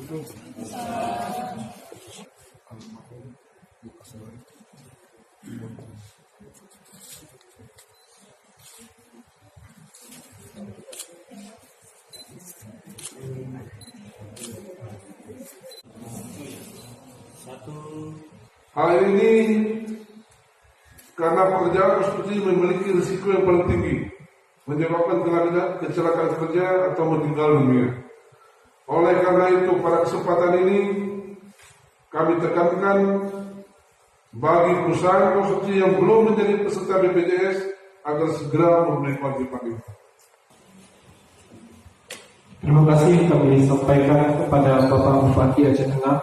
Hal ini karena pekerjaan prostitusi memiliki risiko yang paling tinggi, menyebabkan kecelakaan kerja atau meninggal dunia. Oleh karena itu, pada kesempatan ini kami tekankan bagi perusahaan prostitusi yang belum menjadi peserta BPJS agar segera memenuhi kewajiban itu. Terima kasih kami sampaikan kepada Bapak Bupati Aceh Tengah.